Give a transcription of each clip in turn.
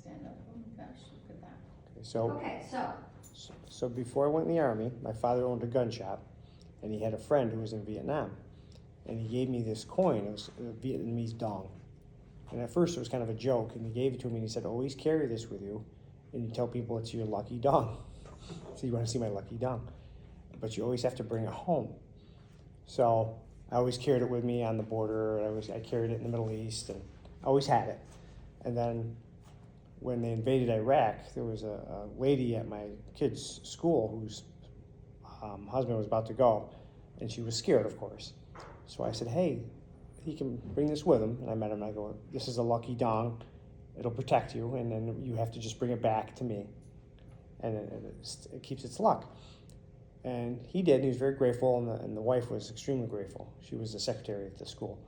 stand up. Oh my gosh, look at that. Okay, so, So before I went in the Army, my father owned a gun shop, and he had a friend who was in Vietnam. And he gave me this coin. It was a Vietnamese dong. And at first it was kind of a joke, and he gave it to me and he said, always carry this with you, and you tell people it's your lucky dong. So you want to see my lucky dong. But you always have to bring it home. So I always carried it with me on the border. I carried it in the Middle East, and I always had it. And then when they invaded Iraq, there was a lady at my kid's school whose husband was about to go, and she was scared, of course. So I said, hey, he can bring this with him. And I met him, and I go, this is a lucky dong. It'll protect you, and then you have to just bring it back to me. And it keeps its luck. And he did, and he was very grateful, and the wife was extremely grateful. She was the secretary at the school.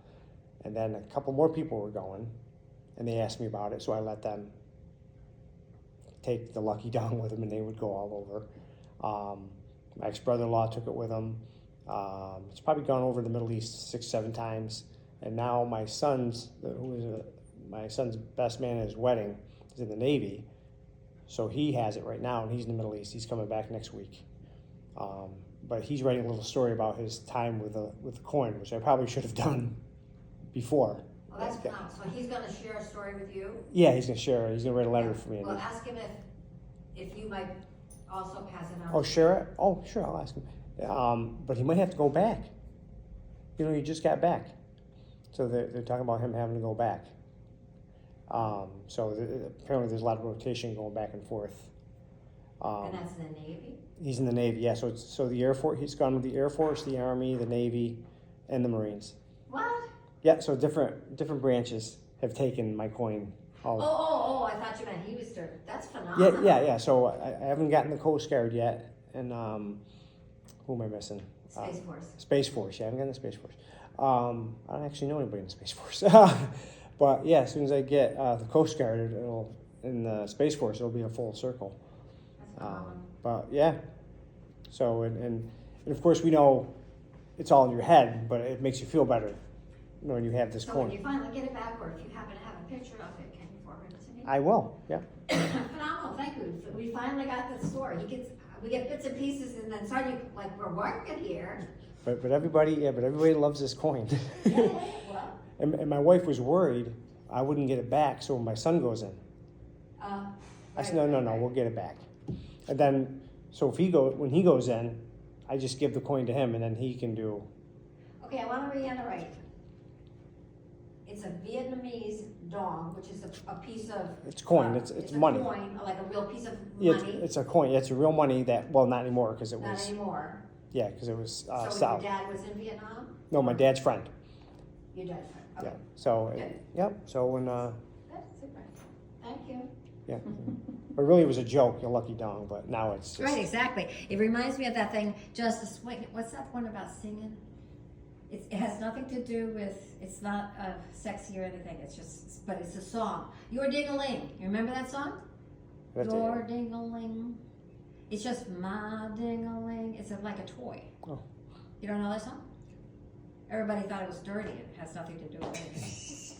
And then a couple more people were going, and they asked me about it, so I let them take the lucky dong with them, and they would go all over. My ex-brother-in-law took it with him. It's probably gone over the Middle East 6-7 times. And now my son's best man at his wedding is in the Navy. So he has it right now, and he's in the Middle East. He's coming back next week. But he's writing a little story about his time with the coin, which I probably should have done before. well, that's phenomenal. So he's gonna share a story with you? Yeah, he's gonna share it. He's gonna write a letter for me. Well, ask him if you might also pass it on. Oh, share it? Oh, sure, I'll ask him. But he might have to go back. You know, he just got back. So they're talking about him having to go back. Apparently there's a lot of rotation going back and forth. And that's in the Navy? He's in the Navy, yeah. So the Air Force, he's gone with the Air Force, the Army, the Navy, and the Marines. What? Yeah, so different branches have taken my coin. Oh, I thought you meant he was there. That's phenomenal. Yeah. So I haven't gotten the Coast Guard yet. And who am I missing? Space Force. Space Force, yeah, I haven't gotten the Space Force. I don't actually know anybody in the Space Force. But yeah, as soon as I get the Coast Guard, in the Space Force, it'll be a full circle. That's phenomenal. But yeah, so and of course we know it's all in your head, but it makes you feel better when you have this So coin. when you finally get it back, or if you happen to have a picture of it, can you forward it to me? I will, yeah. Phenomenal, thank you. We finally got the story. We get bits and pieces, and then suddenly, like, we're working here. But everybody loves this coin. Yeah, well. And my wife was worried I wouldn't get it back, so when my son goes in, I said, no, we'll get it back. And then, so when he goes in, I just give the coin to him, and then he can do. Okay, I want to reiterate. It's a Vietnamese dong, which is a piece of. It's coin. It's money. A coin, like a real piece of Yeah, money. it's a coin. It's a real money that, well, not anymore because it Not was. anymore. Yeah, because it was So south. your dad was in Vietnam? No, my dad's friend. Your dad's friend. Okay. Yeah. So, Good. yep. So when, That's super. Thank you. yeah. But really, it was a joke, a lucky dong. But now it's just. Right, exactly. It reminds me of that thing, Just a Swing. What's that one about singing? It has nothing to do with, it's not sexy or anything. It's just, but it's a song. Your Ding-a-Ling. You remember that song? That's Your it. Ding-a-Ling. It's just my ding-a-ling. It's like a toy. Oh. You don't know that song? Everybody thought it was dirty. It has nothing to do with anything.